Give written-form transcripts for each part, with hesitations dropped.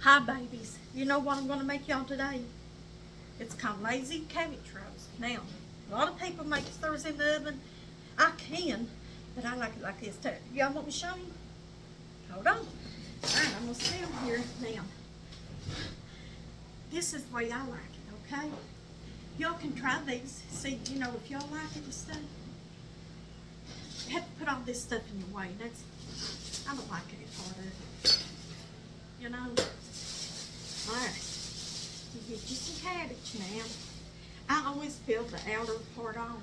Hi babies, you know what I'm going to make y'all today? It's called lazy cabbage roast. Now, a lot of people make theirs in the oven. I can, but I like it like this too. Y'all want me to show you? Hold on. Alright, I'm going to sit them here now. This is the way I like it, okay? Y'all can try these. See, you know, if y'all like it and stuff. You have to put all this stuff in your way. I don't like any part of it. You know? Alright, you get you some cabbage now. I always peel the outer part off.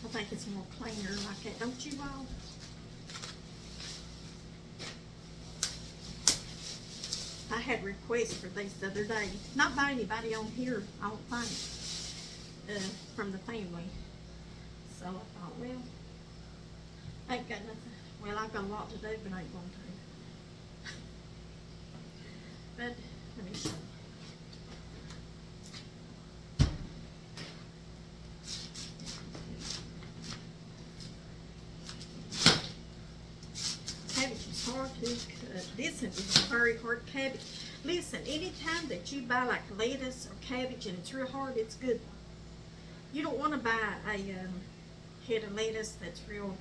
I think it's more cleaner like that, don't you all? I had requests for these the other day. Not by anybody on here, I don't think, from the family. So I thought, well, I ain't got nothing. Well, I've got a lot to do, but I ain't going to. But let me show you. Cabbage is hard to cut. This is a very hard cabbage. Listen, anytime that you buy like lettuce or cabbage and it's real hard, it's good. You don't want to buy a head of lettuce that's real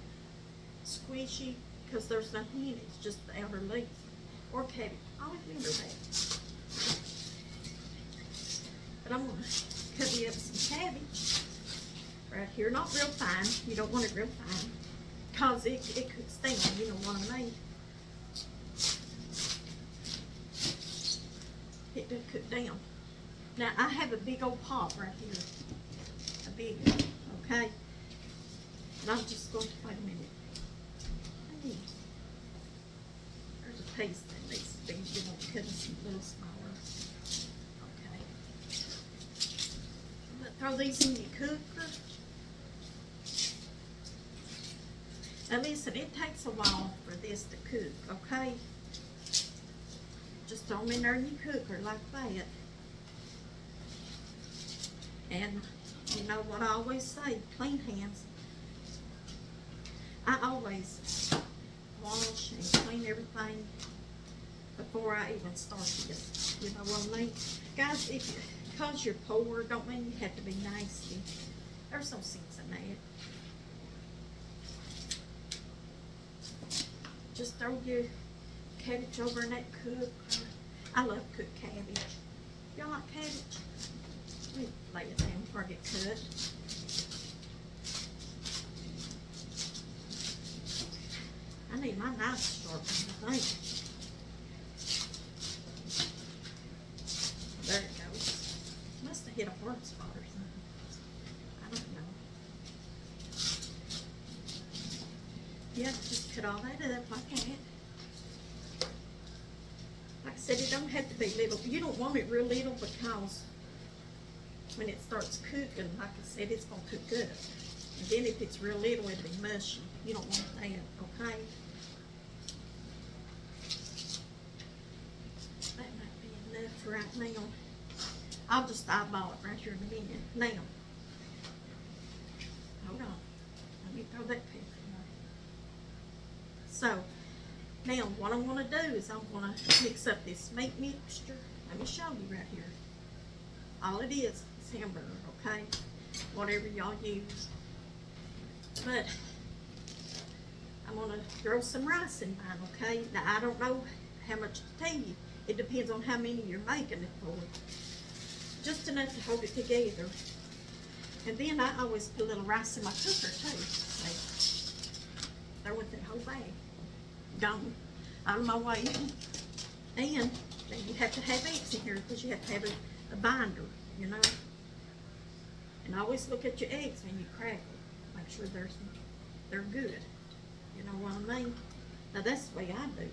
squishy because there's nothing in it. It's just the outer leaf. Or cabbage. Always remember that. But I'm going to cut me up some cabbage right here. Not real fine. You don't want it real fine because it cooks down. You know what I mean? It does cook down. Now I have a big old pot right here. A big one. Okay? And I'm just going to wait a minute. There's a piece that needs to be, you know, cut it a little smaller. Okay. Throw these in your cooker. Now listen, it takes a while for this to cook, okay? Just throw them in there in your cooker like that. And you know what I always say, clean hands. I always wash and clean everything before I even start this. You know what I mean? Guys, because you're poor, don't mean you have to be nasty. There's no sense in that. Just throw your cabbage over in that cooker. I love cooked cabbage. Y'all like cabbage? Let me lay it down before I get cut. I need my knife sharpened, I think. There it goes. Must have hit a hard spot or something. I don't know. Yeah, just cut all that up like that. Like I said, it don't have to be little. You don't want it real little because when it starts cooking, like I said, it's going to cook good. And then if it's real little, it'll be mushy. You don't want that, okay? That might be enough right now. I'll just eyeball it right here in a minute. Now, hold on. Let me throw that pepper in there. So, now what I'm going to do is I'm going to mix up this meat mixture. Let me show you right here. All it is hamburger, okay? Whatever y'all use. But I'm going to throw some rice in mine, okay? Now, I don't know how much to tell you. It depends on how many you're making it for. Just enough to hold it together. And then I always put a little rice in my cooker, too. See? Throw with that whole bag. Gone. Out of my way. And then you have to have eggs in here because you have to have a binder, you know? And always look at your eggs when you crack them. Make sure they're good. You know what I mean? Now that's the way I do.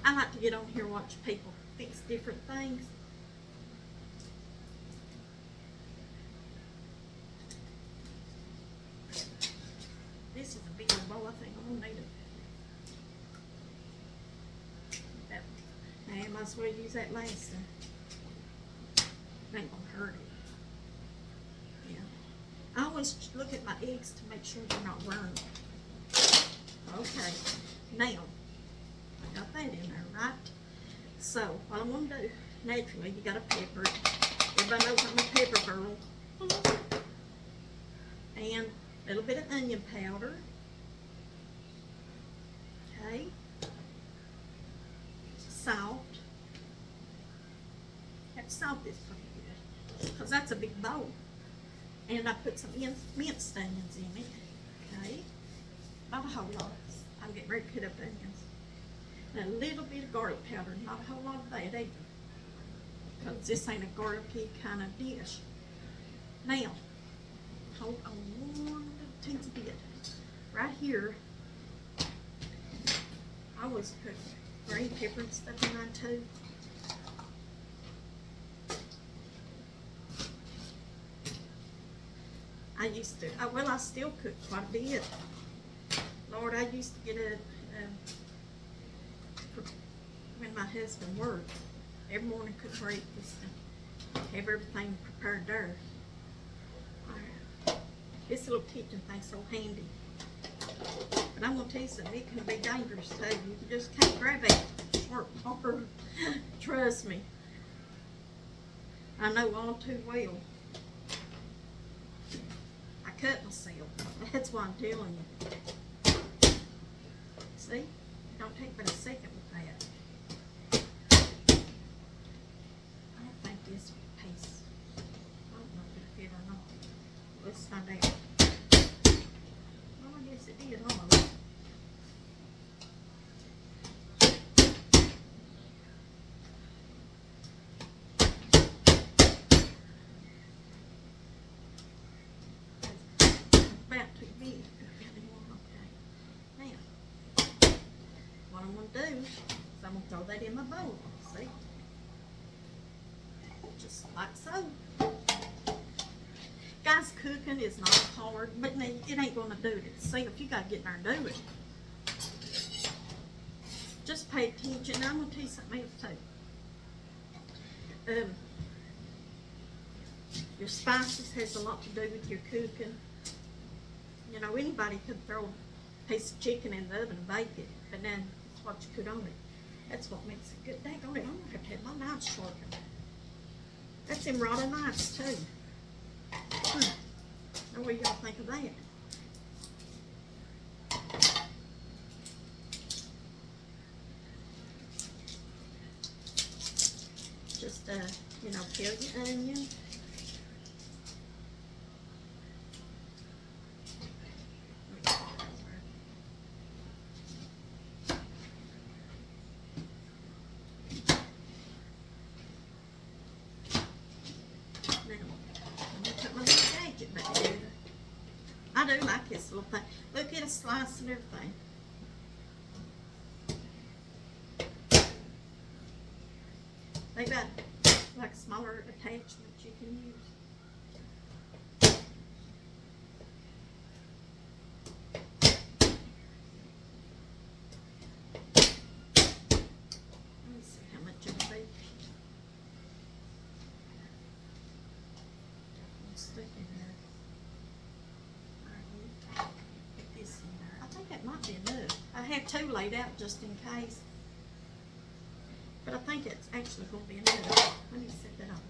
I like to get on here and watch people fix different things. This is a big old bowl. I think I'm gonna need it. I might as well use that last one. Ain't gonna hurt it. Yeah. I always look at my eggs to make sure they're not burned. Okay. Now, got that in there, right? So, what I'm gonna do, naturally, you gotta pepper it. Everybody knows I'm a pepper girl. And a little bit of onion powder. Okay. Salt. That salt is pretty good, because that's a big bowl. And I put some minced onions in it. Okay. Not a whole lot. I'm getting ready to put up onions. And a little bit of garlic powder. Not a whole lot of that either, because this ain't a garlicky kind of dish. Now, hold on one little teensy bit. Right here, I always put green pepper and stuff in mine too. I used to, well, I still cook quite a bit. Lord, I used to get when my husband worked, every morning cook breakfast and have everything prepared there. This little kitchen thing's so handy. But I'm gonna tell you something, it can be dangerous too. You just can't grab it sharp hard. Trust me. I know all too well. I cut myself. That's why I'm telling you. See? It don't take but a second with that. I don't think this piece, I don't know if it fit or not. Let's find out. Well, I guess it did almost. About too big. Okay. Now, what I'm going to do is I'm going to throw that in my bowl. See? Just like so. Guys, cooking is not hard, but it ain't going to do it itself. You got to get in there and do it. Just pay attention. I'm going to tell you something else too. Your spices has a lot to do with your cooking. You know, anybody could throw a piece of chicken in the oven and bake it, but then it's what you put on it. That's what makes it good. Dang on it, I'm going to have to have my knives sharpened. That's them rotted knives too. Now, what do y'all think of that? Just, you know, peel your onion. I do like this little thing. Look at a slice and everything. They got like smaller attachments you can use. Let me see how much it'll be. Stick in there. Might be enough. I have two laid out just in case, but I think it's actually going to be enough. Let me set that out of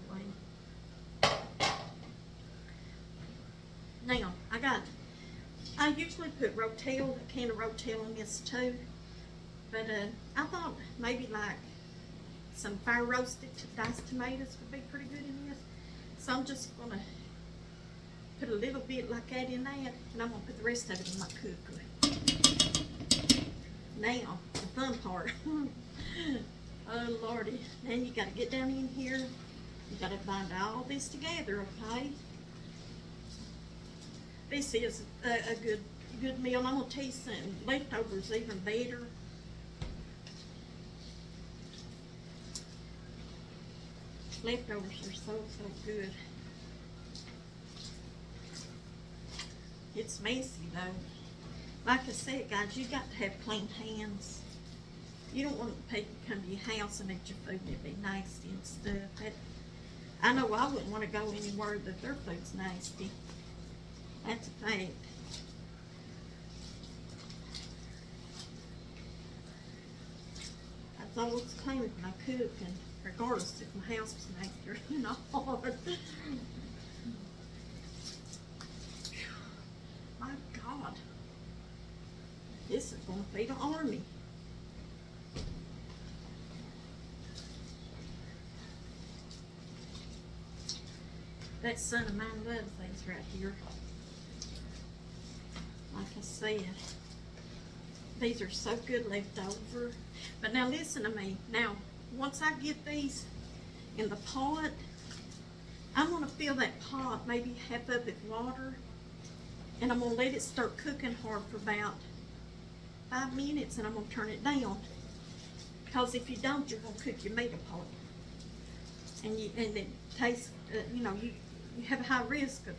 the way. Now, I usually put Rotel, a can of Rotel in this too, but I thought maybe like some fire roasted diced tomatoes would be pretty good in this, so I'm just going to put a little bit like that in that, and I'm going to put the rest of it in my cooker. Now, the fun part. Oh, Lordy. Then you got to get down in here. You got to bind all this together, okay? This is a good meal. I'm going to tell you something. Leftovers even better. Leftovers are so good. It's messy, though. Like I said, guys, you got to have clean hands. You don't want people to come to your house and eat your food and it be nasty and stuff. I know I wouldn't want to go anywhere that their food's nasty. That's a fact. I was always cleaning when I cook, and regardless if my house was nasty or not. My God, this is gonna feed an army. That son of mine loves these right here. Like I said, these are so good left over. But now listen to me. Now, once I get these in the pot, I'm gonna fill that pot maybe half up with water, and I'm gonna let it start cooking hard for about 5 minutes, and I'm gonna turn it down. Because if you don't, you're gonna cook your meat apart, and it tastes. You know, you have a high risk of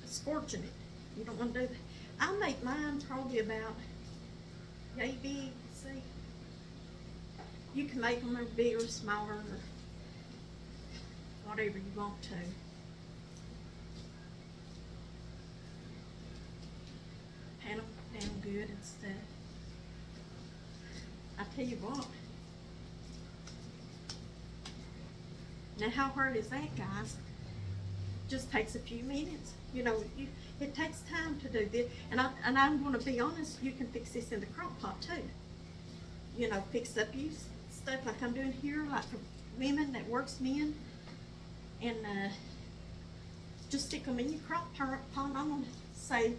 scorching it. You don't want to do that. I make mine probably about yay big. See, you can make them bigger, smaller, or whatever you want to. Pan them down good and stuff. I tell you what. Now, how hard is that, guys? Just takes a few minutes. You know, it takes time to do this. And I'm going to be honest, you can fix this in the crock pot too. You know, fix up you stuff like I'm doing here, like for women that works men, and just stick them in your crock pot. I'm going to say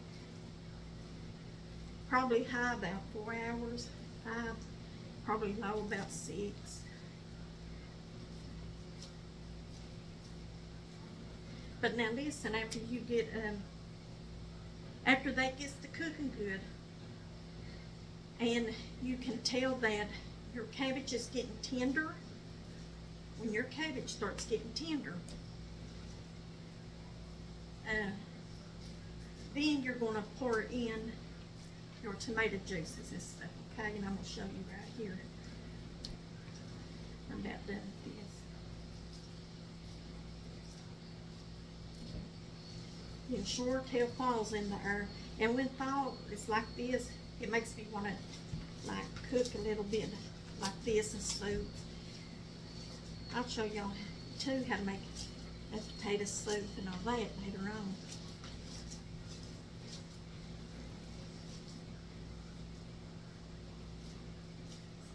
probably high about 4 hours, 5, probably low about 6. But now listen, after you get, after that gets to cooking good, and you can tell that your cabbage is getting tender, when your cabbage starts getting tender, then you're going to pour in your tomato juices and stuff, okay? And I'm going to show you right here. I'm about done with this. You can sure tell fall's in the air. And when fall is like this, it makes me want to like cook a little bit like this and soup. I'll show y'all too how to make a potato soup and all that later on.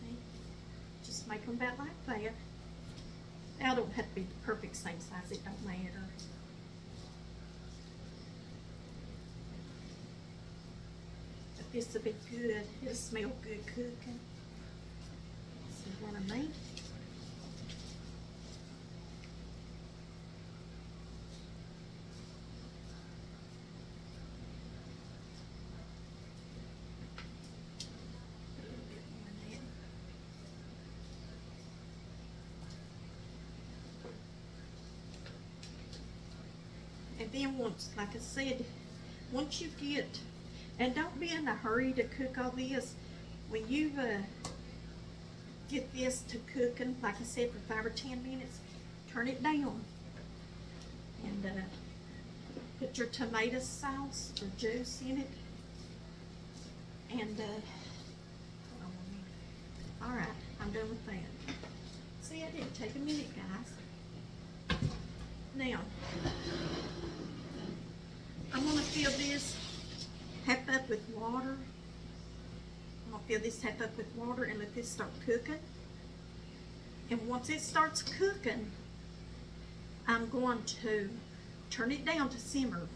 See? Just make them about like that. Now, don't have to be the perfect same size, it don't matter. This will be good. It'll smell good cooking. See what I mean? And then once, like I said, once you get, and don't be in a hurry to cook all this. When you get this to cooking, like I said, for 5 or 10 minutes, turn it down. And put your tomato sauce or juice in it. And, alright, I'm done with that. See, it didn't take a minute, guys. Now, I'm going to fill this half up with water. I'm going to fill this half up with water and let this start cooking. And once it starts cooking, I'm going to turn it down to simmer.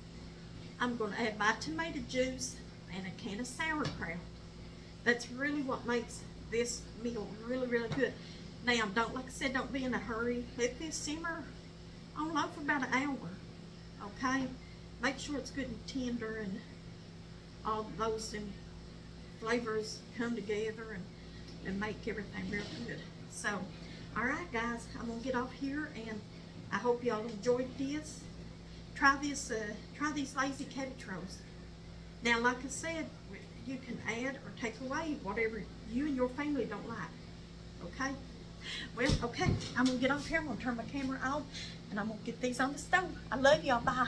I'm going to add my tomato juice and a can of sauerkraut. That's really what makes this meal really, really good. Now, don't, like I said, don't be in a hurry. Let this simmer on low for about an hour, okay? Make sure it's good and tender and all those flavors come together and make everything real good. So, alright guys, I'm going to get off here, and I hope y'all enjoyed this. Try these lazy cabbage rolls. Now, like I said, you can add or take away whatever you and your family don't like, okay? Well, okay, I'm going to get off here. I'm going to turn my camera off, and I'm going to get these on the stove. I love y'all. Bye.